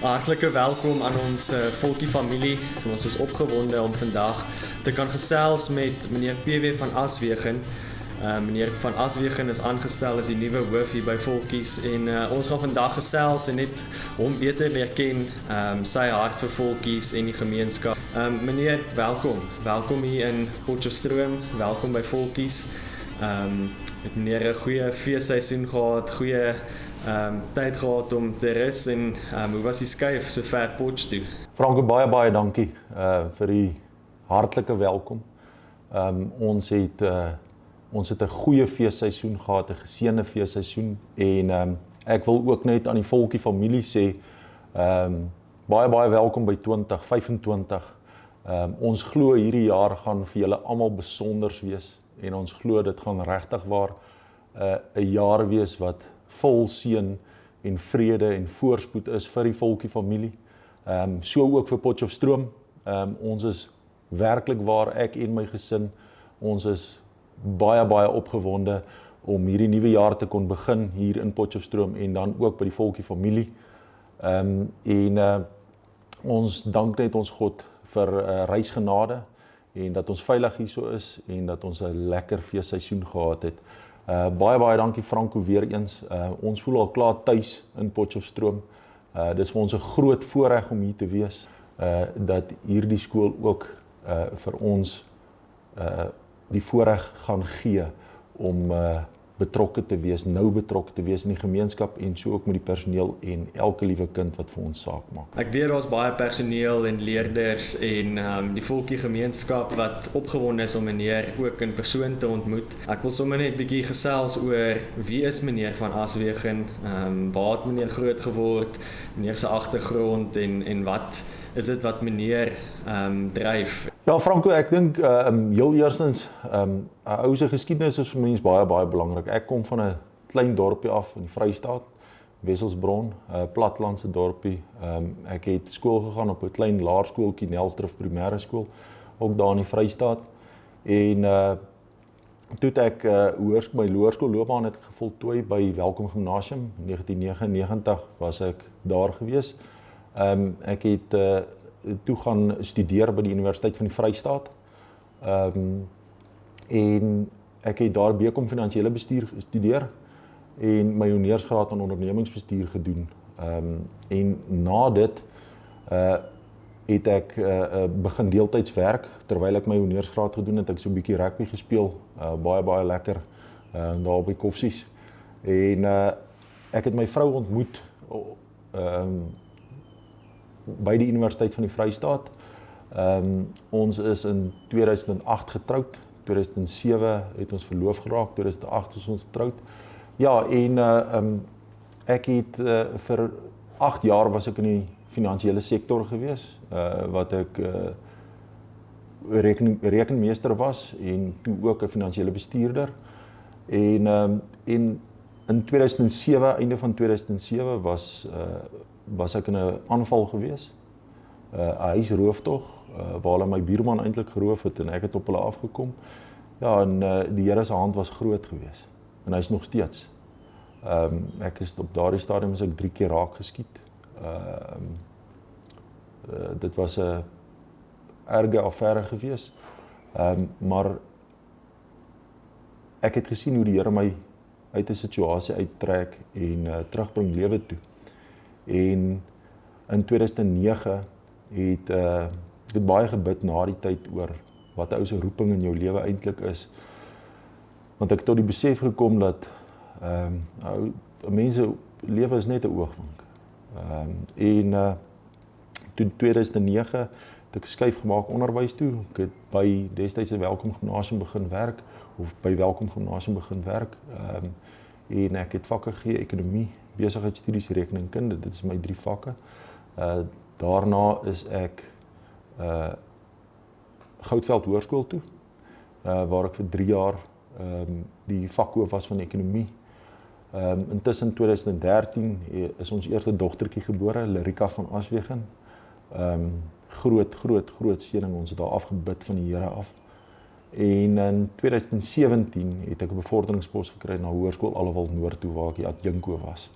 Hartlike welkom aan ons Volkie familie. Ons is opgewonde om vandag te kan gesels met meneer PW van Aswegen. Meneer van Aswegen is aangestel as die nuwe hoof hier by Volkies en ons gaan vandag gesels en net hom beter leer ken, sy hart vir Volkies en die gemeenskap. Meneer, welkom. Welkom hier in Potchefstroom. Welkom by Volkies. Het meneer 'n goeie feesseisoen gehad, goeie tyd gehad om te rus en hoe was die skuif so ver Potch toe? Franco, baie dankie vir die hartlike welkom. Ons het 'n goeie feesseisoen gehad, 'n geseënde feesseisoen en ek wil ook net aan die Volkie familie sê, baie welkom by 2025. Ons glo hierdie jaar gaan vir julle almal besonders wees en ons glo dit gaan regtig waar 'n jaar wees wat vol seën en vrede en voorspoed is vir die Volkie familie. So ook vir Potchefstroom. Ons is werklik waar, ek en my gesin, ons is baie opgewonde om hierdie nuwe jaar te kon begin hier in Potchefstroom en dan ook by die Volkie familie. Ons dank net ons God vir reisgenade en dat ons veilig hierso is en dat ons 'n lekker feesseisoen gehad het. Baie dankie Franco weer eens. Ons voel al klaar tuis in Potchefstroom. Dis vir ons 'n groot voorreg om hier te wees, dat hierdie skool ook vir ons die voorreg gaan gee om betrokke te wees, nou betrokke te wees in die gemeenskap en so ook met die personeel en elke liewe kind wat vir ons saak maak. Ek weet daar's baie personeel en leerders en die Volkie gemeenskap wat opgewonde is om meneer ook in persoon te ontmoet. Ek wil sommer net 'n bietjie gesels oor wie is meneer van Aswegen, waar het meneer groot geword, meneer se agtergrond en wat is dit wat meneer dryf? Ja, Franco, ek dink heel eerstens, 'n ou se geskiedenis is vir mense baie belangrik. Ek kom van 'n klein dorpie af in die Vrystaat, Wesselsbron, 'n platlandse dorpie. Ek het skool gegaan op 'n klein laerskooltjie, Nelsdrift Primêre Skool, ook daar in die Vrystaat. En toe het ek my laerskoolloopbaan het gevoltooi by Welkom Gimnasium. In 1999 was ek daar gewees. Ek het toe gaan studeer by die Universiteit van die Vrystaat. En ek het daar BCom Finansiële Bestuur gestudeer en my honeursgraad aan ondernemingsbestuur gedoen. En na dit het ek begin deeltyds werk terwyl ek my honeursgraad gedoen het. Ek so 'n bietjie rugby gespeel, baie lekker daar by Koffsies. En ek het my vrou ontmoet by die Universiteit van die Vrystaat. Ons is in 2008 getroud, 2007 het ons verloof geraak, 2008 is ons getroud. Ja, en ek het vir 8 jaar was ek in die finansiële sektor gewees, wat ek rekenmeester was en toe ook 'n finansiële bestuurder. En in 2007, einde van 2007 was ek in 'n aanval gewees, 'n huisrooftog, waar hulle my buurman eintlik geroof het en ek het op hulle afgekom. Ja, en die Here se hand was groot gewees en hy's nog steeds. Ek is op daardie stadium 3 keer raak geskiet. Dit was 'n erge affære gewees. Maar ek het gesien hoe die Here my uit 'n situasie uittrek en terugbring lewe toe. En in 2009 het dit baie gebid na die tyd oor wat 'n ou se roeping in jou lewe eintlik is. Want ek het tot die besef gekom dat mense lewe is net 'n oogwink. Toe 2009 het ek skuif gemaak onderwys toe. Ek het by destydse Welkom Gimnasium begin werk en ek het vakke gegee, ekonomie, besigheidstudies, rekeningkunde, dit is my 3 vakke. Daarna is ek Goudveld Hoërskool toe, waar ek vir 3 jaar die vakhoof was van ekonomie. Intussen 2013 is ons eerste dogtertjie gebore, Lerika van Aswegen. Groot seëning, ons het daar afgebid van die Here af. En in 2017 het ek 'n bevorderingspos gekry na Hoërskool Allewald Noord toe waar ek die adjunko was.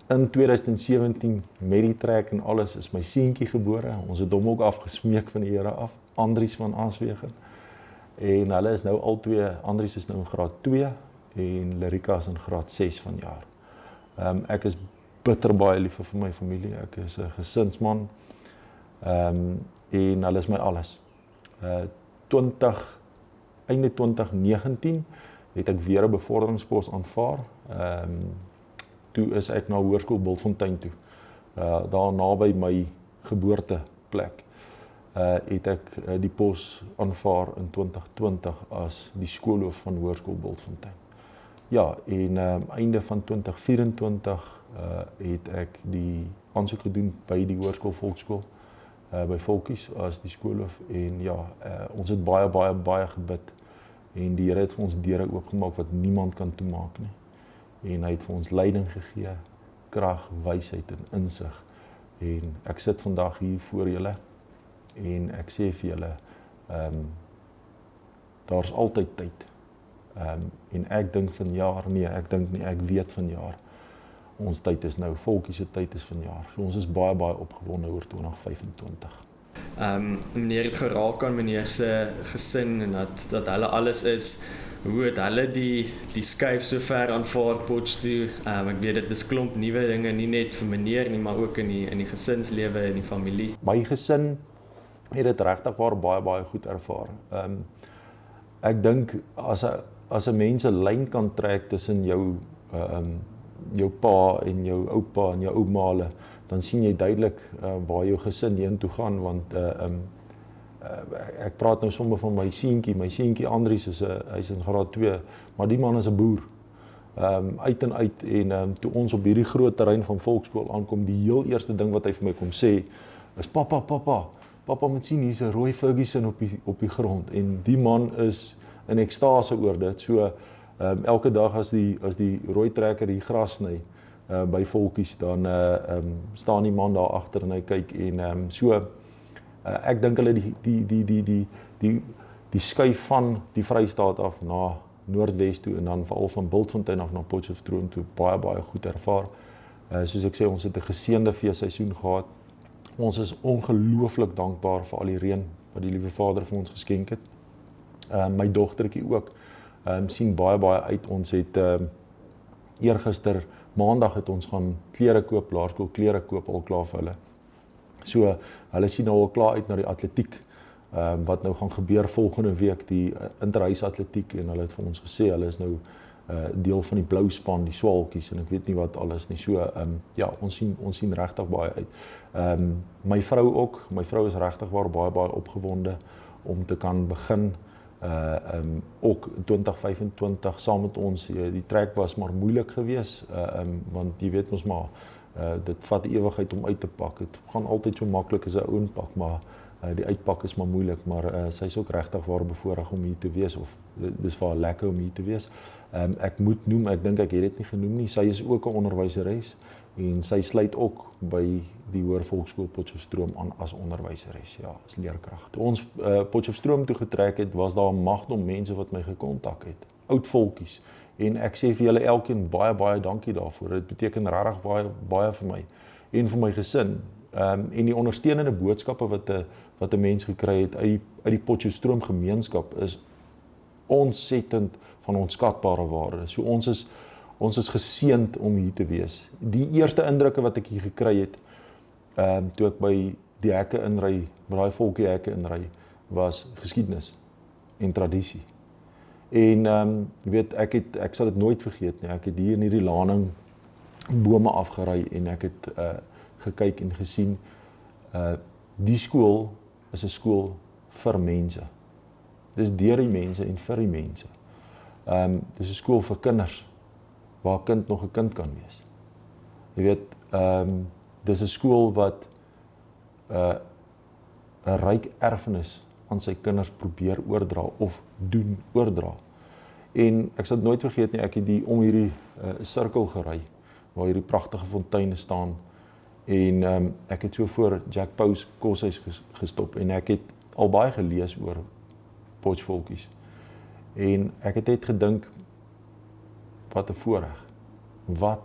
In 2017 met die trek en alles is my seentjie gebore. Ons het hom ook afgesmeek van die Here af, Andries van Aswegen. En hulle is nou al twee, Andries is nou in graad 2 en Lerika is in graad 6 vanjaar. Ek is bitter baie lief vir my familie. Ek is 'n gesinsman. En hulle is my alles. Einde 2019 het ek weer 'n bevorderingspos aanvaar. Toe is ek na Hoërskool Bultfontein toe. Daar naby my geboorteplek. Het ek die pos aanvaar in 2020 as die skoolhoof van Hoërskool Bultfontein. Ja, en einde van 2024 het ek die aansoek gedoen by die Hoërskool Volksskool, by Volkies as die skoolhoof. En ja, ons het baie gebid en die Here het vir ons deure oopgemaak wat niemand kan toemaak nie. En hy het vir ons leiding gegee, krag, wysheid en insig. En ek sit vandag hier voor julle en ek sê vir julle, daar's altyd tyd. En ek dink vanjaar, nee, ek dink nie, ek weet vanjaar. Ons tyd is nou, Volkie se tyd is vanjaar. So ons is baie opgewonde oor 2025. Meneer het geraak aan meneer se gesin en dat hulle alles is. Hoe het hulle die skuif so ver aanvaar Potchefstroom? Ek weet dit is klomp nuwe dinge, nie net vir meneer nie, maar ook in die gesinslewe en die familie. My gesin het dit regtig baie goed ervaar. Ek dink as 'n mens 'n lyn kan trek tussen jou pa en jou oupa en jou ouma, dan sien jy duidelik waar jou gesin heen toe gaan, want ek praat nou sommer van my seentjie Andries hy's in graad 2, maar die man is 'n boer. Uit en toe ons op hierdie groot terrein van Volksskool aankom, die heel eerste ding wat hy vir my kom sê is papa moet sien hier's 'n rooi Ferguson op die grond, en die man is in ekstase oor dit. So elke dag as die rooi trekker die gras sny by Volkies, dan staan die man daar agter en hy kyk en ek dink hulle die skuif van die Vrystaat af na Noordwes toe en dan veral van Bultfontein af na Potchefstroom toe baie goed ervaar. Soos ek sê, ons het 'n geseënde feesseisoen gehad. Ons is ongelooflik dankbaar vir al die reën wat die Liewe Vader vir ons geskenk het. My dogtertjie ook sien baie uit. Ons het eergister Maandag het ons gaan klere koop, laerskool klere koop al klaar vir hulle. So hulle sien nou al klaar uit na die atletiek wat nou gaan gebeur volgende week, die interhuis atletiek, en hulle het vir ons gesê hulle is nou deel van die blou span, die swaalkies en ek weet nie wat alles nie. So ja, ons sien regtig baie uit. My vrou is regtig baie opgewonde om te kan begin ook 2025 saam met ons. Die trek was maar moeilik geweest, want jy weet ons maar, dit vat ewigheid om uit te pak. Dit gaan altyd so maklik as 'n ou inpak, maar die uitpak is maar moeilik, maar sy is ook regtig bevoorreg om hier te wees, of dis vir haar lekker om hier te wees. Ek moet noem, ek dink ek het dit nie genoem nie, sy is ook 'n onderwyseres en sy sluit ook by die Hoër Volksskool Potchefstroom aan as onderwyseres, ja, as leerkrag. Toe ons Potchefstroom toe getrek het, was daar 'n magdom mense wat my gekontak het, oud volkies, en ek sê vir julle elkeen baie dankie daarvoor. Dit beteken regtig baie vir my en vir my gesin. En die ondersteunende boodskappe wat 'n mens gekry het uit die Potchefstroom gemeenskap is ontsettend van onskatbare waarde. So ons is geseënd om hier te wees. Die eerste indrukke wat ek hier gekry het, toe ek by die hekke inry, by daai volkie hekke inry, was geskiedenis en tradisie. En jy weet, ek sal dit nooit vergeet nie. Ek het hier in hierdie laning bome afgery en ek het gekyk en gesien, die skool is 'n skool vir mense. Dis deur die mense en vir die mense. Dis 'n skool vir kinders, waar 'n kind nog 'n kind kan wees. Jy weet, dis 'n skool wat 'n ryk erfenis aan sy kinders probeer oordra of doen oordra. En ek sal dit nooit vergeet nie, ek het om hierdie sirkel gery, waar hierdie pragtige fonteine staan, en ek het so voor Jack Pauw's koshuis gestop, en ek het al baie gelees oor Potchefstroomkies. En ek het net gedink, wat 'n voorreg, wat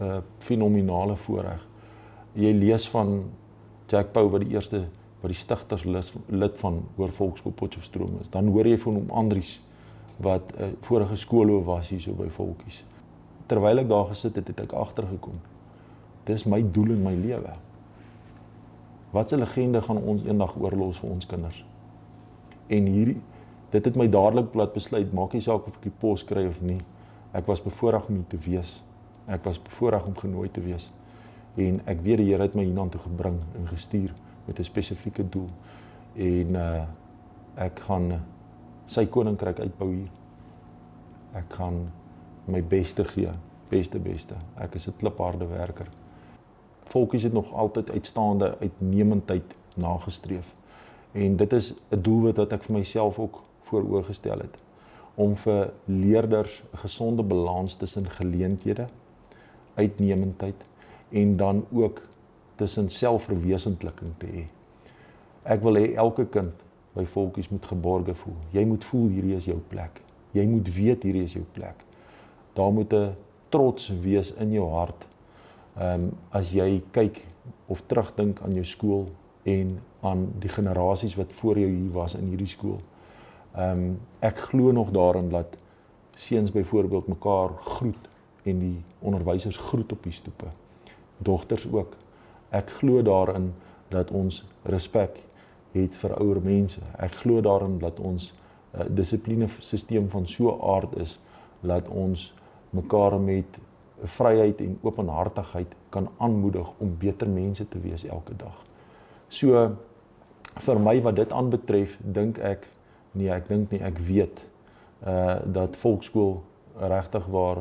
'n fenominale voorreg. Jy lees van Jack Pauw wat die stigterslid van Hoërvolkskool Potchefstroom is. Dan hoor jy van hom Andries, wat vorige skoolhoof was hier so by Volkies. Terwyl ek daar gesit het, het ek agtergekom. Dis my doel in my lewe. Wat 'n legende gaan ons eendag oorlos vir ons kinders? En dit het my dadelik laat besluit, maak nie saak of ek die pos kry of nie. Ek was bevoorreg om hier te wees. Ek was bevoorreg om genooi te wees. En ek weet die Here het my hiernatoe gebring en gestuur met 'n spesifieke doel. En ek gaan sy koninkryk uitbou hier. Ek gaan my beste gee, beste. Ek is 'n klipharde werker. Volkies het nog altyd uitstaande uitnemendheid nagestreef. En dit is 'n doelwit wat ek vir myself ook voor oë gestel het. Om vir leerders 'n gesonde balans tussen geleenthede, uitnemendheid en dan ook tussen selfverwesentliking te hê. Ek wil hê elke kind by Volkies moet geborge voel. Jy moet voel hierdie is jou plek. Jy moet weet hierdie is jou plek. Daar moet 'n trots wees in jou hart. As jy kyk of terugdink aan jou skool en aan die generasies wat voor jou hier was in hierdie skool. Ek glo nog daarin dat seuns byvoorbeeld mekaar groet en die onderwysers groet op die stoepe. Dogters ook. Ek glo daarin dat ons respek het vir ouer mense. Ek glo daarin dat ons dissiplinesisteem van so aard is dat ons mekaar met vryheid en openhartigheid kan aanmoedig om beter mense te wees elke dag. So vir my wat dit aanbetref, dink ek ek weet dat volkskool regtig waar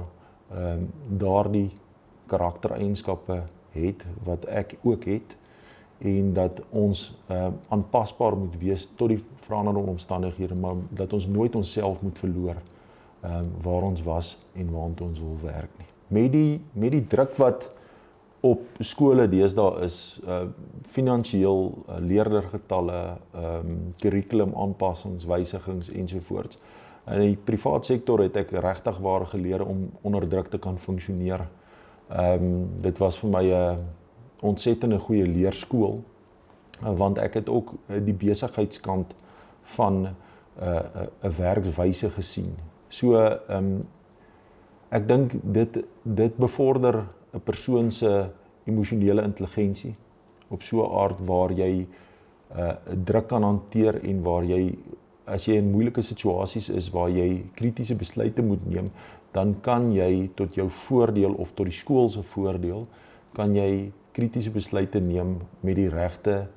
daardie karaktereienskappe het wat ek ook het en dat ons aanpasbaar moet wees tot die veranderende omstandighede, maar dat ons nooit onsself moet verloor waar ons was en waartoe ons wil werk nie. Met die druk wat op skole deesdae is, finansiëel, leerdergetalle, kurrikulum aanpassings, wysigings ensovoorts. In die privaat sektor het ek regtig waar geleer om onder druk te kan funksioneer. Dit was vir my 'n ontsettende goeie leerskool, want ek het ook die besigheidskant van 'n werkswyse gesien. So ek dink dit bevorder 'n persoon se emosionele intelligensie op so 'n aard waar jy druk kan hanteer en waar jy, as jy in moeilike situasies is waar jy kritiese besluite moet neem, dan kan jy tot jou voordeel of tot die skool se voordeel, kan jy kritiese besluite neem met die regte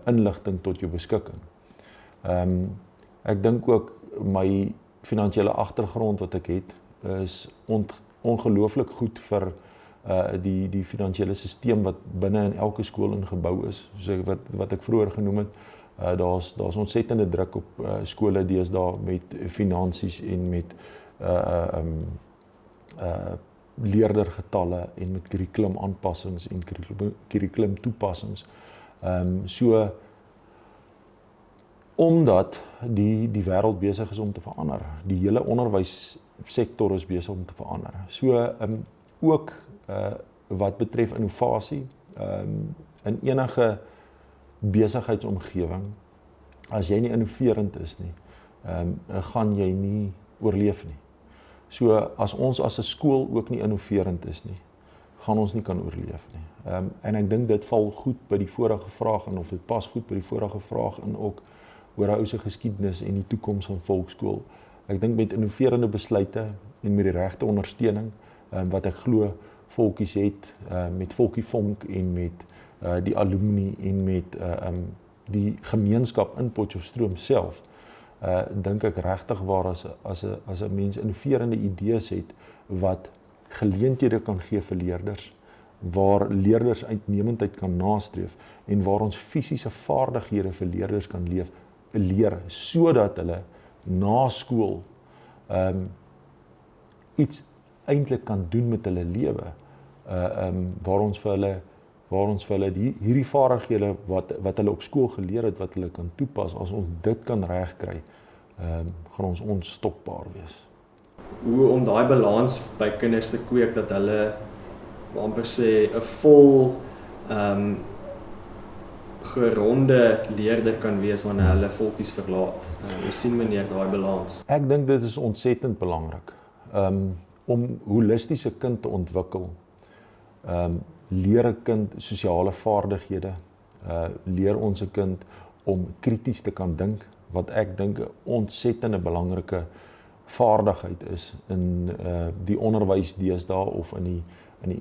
inligting tot jou beskikking. Ek dink ook my finansiële agtergrond wat ek het, is ongelooflik goed vir die finansiële sisteem wat binne in elke skool ingebou is, so wat ek vroeër genoem het. Daar's ontsettende druk op skole deesdae met finansies en met leerdergetalle en met kurrikulum aanpassings en kurrikulum toepassings. So omdat die wêreld besig is om te verander, die hele onderwyssektor is besig om te verander. So ook wat betref innovasie, in enige besigheidsomgewing, as jy nie innoverend is nie, gaan jy nie oorleef nie. So as ons as 'n skool ook nie innoverend is nie, gaan ons nie kan oorleef nie. En ek dink dit val goed by die vorige vraag in, of dit pas goed by die vorige vraag in ook oor 'n ou se geskiedenis en die toekoms van volkskool. Ek dink met innoverende besluite en met die regte ondersteuning wat ek glo Volkies het, met Volkiefonk en met die alumni en met die gemeenskap in Potchefstroom self, dink ek regtig waar as 'n mens innoverende idees het wat geleenthede kan gee vir leerders, waar leerders uitnemendheid kan nastreef en waar ons fisiese vaardighede vir leerders kan leer sodat hulle na skool iets eintlik kan doen met hulle lewe. Waar ons vir hulle hierdie vaardighede wat hulle op skool geleer het, wat hulle kan toepas, as ons dit kan regkry, gaan ons onstopbaar wees. Hoe om daai balans by kinders te kweek dat hulle amper sê 'n vol geronde leerder kan wees wanneer hulle volkies verlaat. Hoe sien meneer daai balans? Ek dink dit is ontsettend belangrik om holistiese kind te ontwikkel. Leer 'n kind sosiale vaardighede, leer ons 'n kind om krities te kan dink, wat ek dink 'n ontsettende belangrike vaardigheid is in die onderwys deesdae of in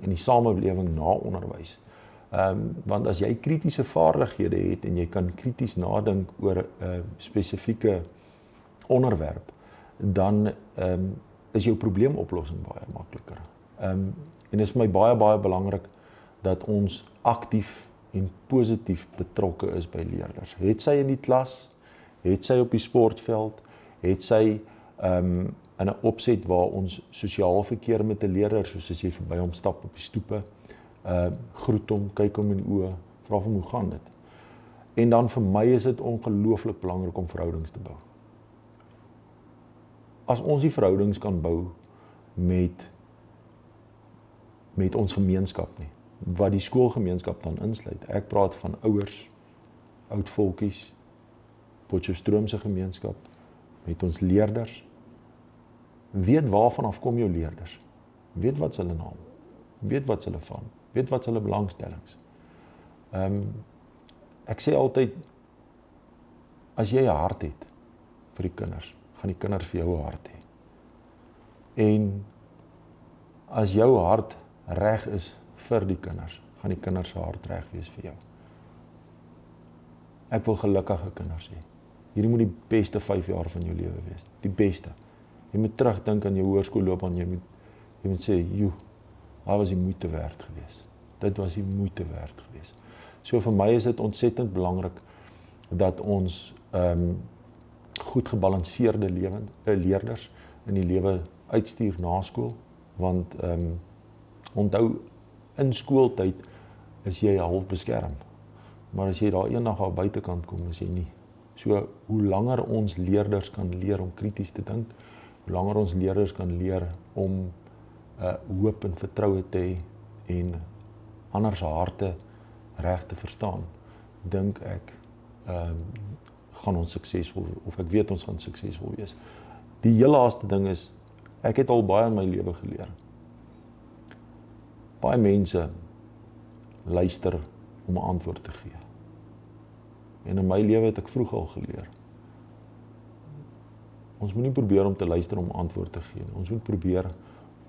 die samelewing na onderwys. Want as jy kritiese vaardighede het en jy kan krities nadink oor 'n spesifieke onderwerp, dan is jou probleemoplossing baie makliker. En dit is vir my baie belangrik dat ons aktief en positief betrokke is by leerders. Het sy in die klas, het sy op die sportveld, het sy in 'n opset waar ons sosiaal verkeer met 'n leerder, soos as jy verby hom stap op die stoepe, groet hom, kyk hom in die oë, vra hom hoe gaan dit. En dan vir my is dit ongelooflik belangrik om verhoudings te bou. As ons die verhoudings kan bou met ons gemeenskap nie, wat die skoolgemeenskap dan insluit. Ek praat van ouers, oudvolkies, Potchefstroomse gemeenskap, met ons leerders. Weet waarvan af kom jou leerders. Weet wat is hulle naam. Weet wat is hulle van. Weet wat is hulle belangstellings. Ek sê altyd, as jy 'n hart het vir die kinders, gaan die kinders vir jou 'n hart hê. En as jou hart reg is vir die kinders, gaan die kinders se hart reg wees vir jou. Ek wil gelukkige kinders hê. Hierdie moet die beste 5 jaar van jou lewe wees. Die beste. Jy moet terugdink aan jou hoërskoolloopbaan, jy moet sê, joe, daar was die moeite werd gewees. Dit was die moeite werd gewees. So vir my is dit ontsettend belangrik dat ons goed gebalanseerde leerders in die lewe uitstuur na skool, want onthou, in skooltyd is jy half beskerm, maar as jy daar eendag aan buitekant kom, is jy nie. So, hoe langer ons leerders kan leer om krities te dink, hoe langer ons leerders kan leer om hoop en vertroue te hê en ander se harte reg te verstaan, dink ek gaan ons suksesvol, of ek weet ons gaan suksesvol wees. Die heel laaste ding is, ek het al baie in my lewe geleer. Baie mense luister om 'n antwoord te gee. En in my lewe het ek vroeg al geleer. Ons moet nie probeer om te luister om antwoord te gee. Ons moet probeer om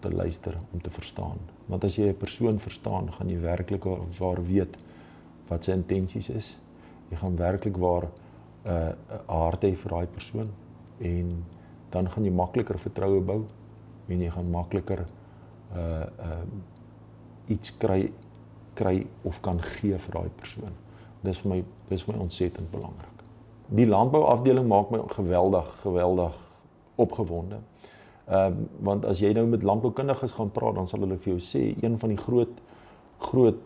te luister om te verstaan. Want as jy 'n persoon verstaan, gaan jy werklik waar weet wat sy intensies is. Jy gaan werklik waar 'n hart hê vir daai persoon en dan gaan jy makliker vertroue bou en jy gaan makliker iets kry of kan gee vir daai persoon. Dis vir my ontsettend belangrik. Die landbouafdeling maak my geweldig opgewonde. Want as jy nou met landboukundiges gaan praat, dan sal hulle vir jou sê, een van die groot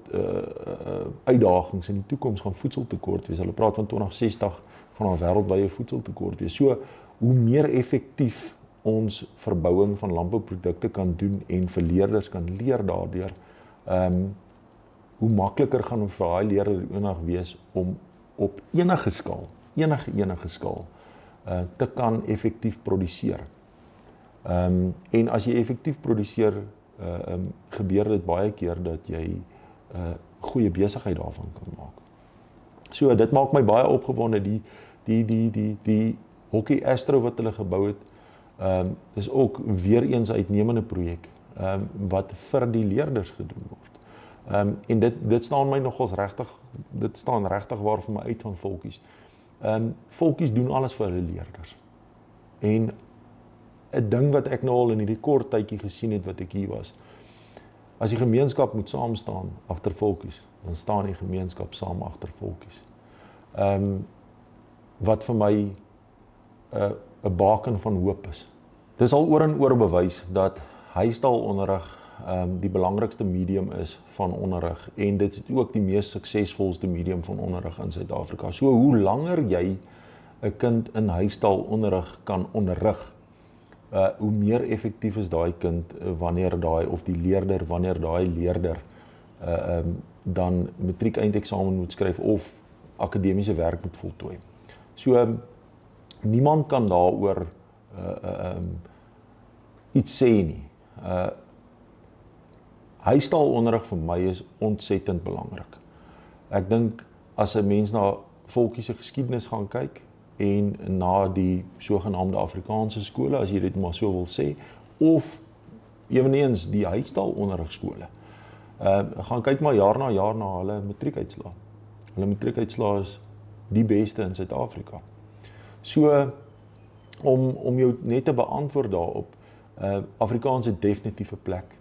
uitdagings in die toekoms gaan voedseltekort wees. Hulle praat van 2060 van 'n wêreldwye voedseltekort wees. So, hoe meer effektief ons verbouing van landbouprodukte kan doen en vir leerders kan leer daardeur, hoe makliker gaan vir daai leerder eendag wees om op enige skaal te kan effektief produseer. En as jy effektief produseer, gebeur dit baie keer dat jy goeie besigheid daarvan kan maak. So, dit maak my baie opgewonde, die Hockey Astro wat hulle gebou het, is ook weer eens 'n uitnemende projek, wat vir die leerders gedoen word. En dit staan my nogals dit staan regtig waar vir my uit van volkies. Volkies doen alles vir hulle leerders. En 'n ding wat ek nou al in hierdie kort tydjie gesien het wat ek hier was, as die gemeenskap moet saam staan agter volkies, dan staan die gemeenskap saam agter volkies. Wat vir my 'n baken van hoop is. Dis al oor en oor bewys dat huistaalonderrig die belangrikste medium is van onderrig en dit is ook die mees suksesvolste medium van onderrig in Suid-Afrika. So hoe langer jy 'n kind in huistaalonderrig kan onderrig, hoe meer effektief is daai kind wanneer daai leerder dan matriek eindeksamen moet skryf of akademiese werk moet voltooi. So niemand kan daaroor iets sê nie. Huistaalonderrig vir my is ontsettend belangrik. Ek dink as 'n mens na volkie se geskiedenis gaan kyk en na die sogenaamde Afrikaanse skole, as jy dit maar so wil sê, of eweneens die huistaalonderrigskole, gaan kyk maar jaar na jaar na hulle matriekuitslae. Hulle matriekuitslae is die beste in Suid-Afrika. So om jou net te beantwoord daarop, Afrikaans het definitief 'n plek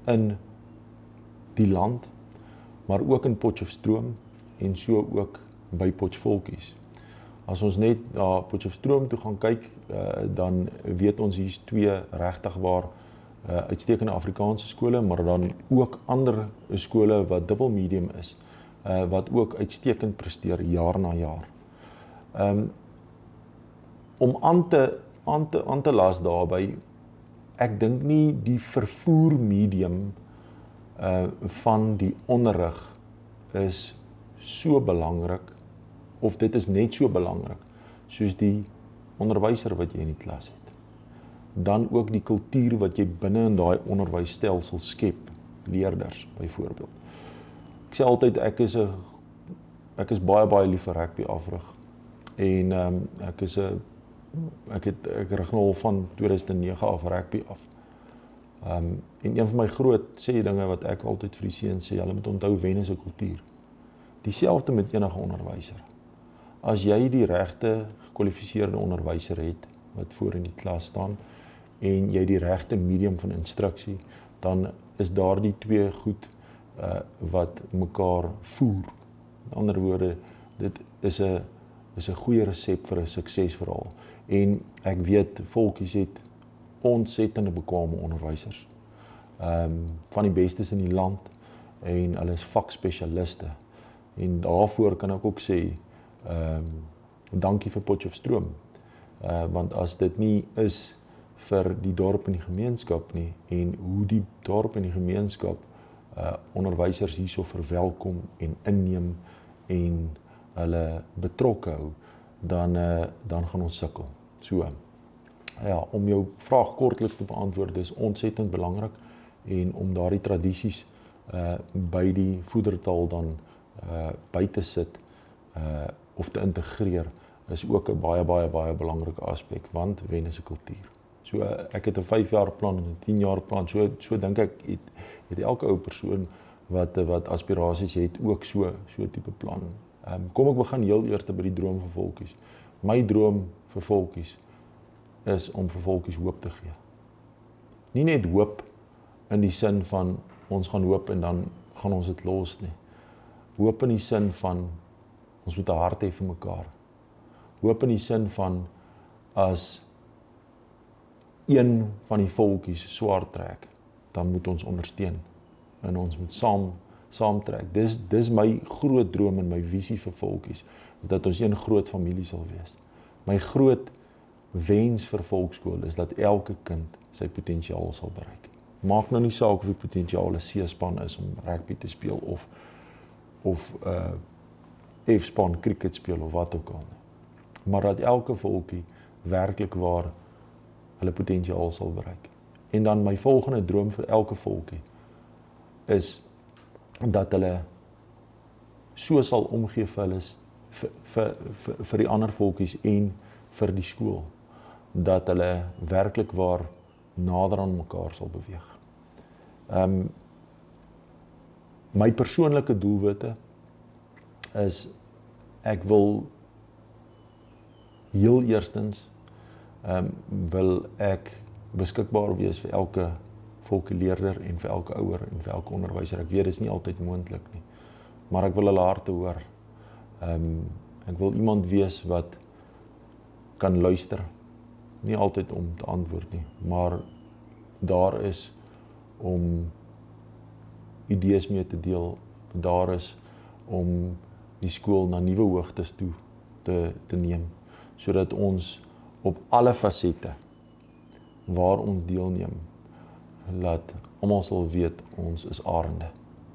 in die land, maar ook in Potchefstroom en so ook by Potchefstroom. As ons net na Potchefstroom toe gaan kyk, dan weet ons hier's twee regtig waar uitstekende Afrikaanse skole, maar dan ook ander skole wat dubbel medium is, wat ook uitstekend presteer jaar na jaar. Om aan te las daarby, ek dink nie die vervoer medium van die onderrig is so belangrik, of dit is net so belangrik, soos die onderwyser wat jy in die klas het. Dan ook die kultuur wat jy binne in daai onderwysstelsel skep, leerders byvoorbeeld. Ek sê altyd, ek is baie lief vir rugby afrig, en ek rig nou al van 2009 af rugby af. En een van my groot sê dinge wat ek altyd vir die seuns sê, hulle moet onthou, wen is 'n kultuur. Dieselfde met enige onderwyser. As jy die regte gekwalifiseerde onderwyser het, wat voor in die klas staan, en jy die regte medium van instruksie, dan is daar die twee goed wat mekaar voer. In ander woorde, dit is 'n goeie resep vir 'n suksesverhaal. En ek weet, volkies het ontsettende bekwame onderwysers. Van die bestes in die land, en hulle is vakspesialiste. En daarvoor kan ek ook sê, dankie vir Potchefstroom. Want as dit nie is vir die dorp en die gemeenskap nie, en hoe die dorp en die gemeenskap onderwysers hierso verwelkom en inneem en hulle betrokke hou, dan gaan ons sukkel. So, ja, om jou vraag kortliks te beantwoord, is ontsettend belangrik, en om daardie tradisies by die voedertaal dan by te sit of te integreer, is ook 'n baie belangrike aspek, want wen is 'n kultuur. So ek het 'n 5-jaar plan en 'n 10-jaar plan, so dink ek het elke ou persoon wat aspirasies het ook so tipe plan. Kom ek begin heel eers by die droom vir volkies. My droom vir volkies is om vir volkies hoop te gee. Nie net hoop in die sin van ons gaan hoop en dan gaan ons dit los nie. Hoop in die sin van ons moet 'n hart hê vir mekaar. Hoop in die sin van as een van die volkies swaar trek, dan moet ons ondersteun en ons moet saam trek. Dis my groot droom en my visie vir volkies, dat ons een groot familie sal wees. My groot wens vir volkskool is dat elke kind sy potensiaal sal bereik. Maak nou nie saak of die potensiaal 'n C-span is om rugby te speel of F-span cricket speel of wat ook al nie. Maar dat elke volkie werklik waar hulle potensiaal sal bereik. En dan my volgende droom vir elke volkie is dat hulle so sal omgee vir hulle vir die ander volkies en vir die skool, dat hulle werklik waar nader aan mekaar sal beweeg. My persoonlike doelwitte is, ek wil heel eerstens wil ek beskikbaar wees vir elke volksleerder en vir elke ouer en vir elke onderwyser. Ek weet, dit is nie altyd moontlik nie, maar ek wil hulle harte hoor. Ek wil iemand wees wat kan luister, Nie altyd om te antwoord nie, maar daar is om idees mee te deel, daar is om die skool na nuwe hoogtes toe te neem, sodat ons op alle fasette waar ons deelneem, laat almal sal weet ons is arende.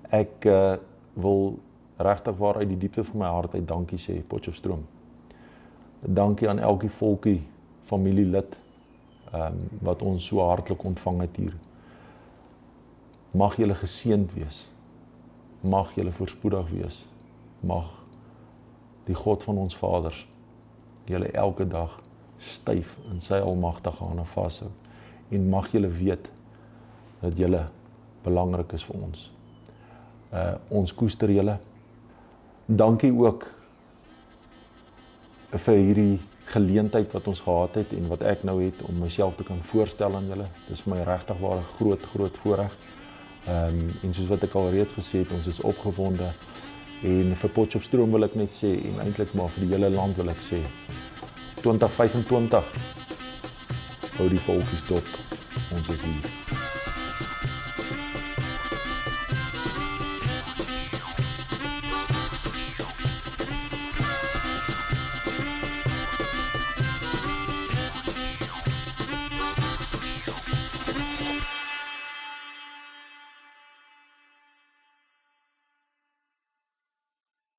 Ek wil regtig waar uit die diepte van my hart uit dankie sê, Potchefstroom. Dankie aan elke volkie, familielid, wat ons so hartlik ontvang het hier. Mag julle geseënd wees. Mag julle voorspoedig wees. Mag die God van ons vaders julle elke dag styf in sy almagtige hande vashou. En mag julle weet dat julle belangrik is vir ons. Ons koester julle. Dankie ook vir hierdie geleentheid wat ons gehad het en wat ek nou het om myself te kan voorstel aan julle. Dit is vir my regtig waar 'n groot voorreg. En soos wat ek al reeds gesê het, ons is opgewonde. En vir Potchefstroom wil ek net sê, en eintlik maar vir die hele land wil ek sê, 2025, hou die volkies dop, ons is hier.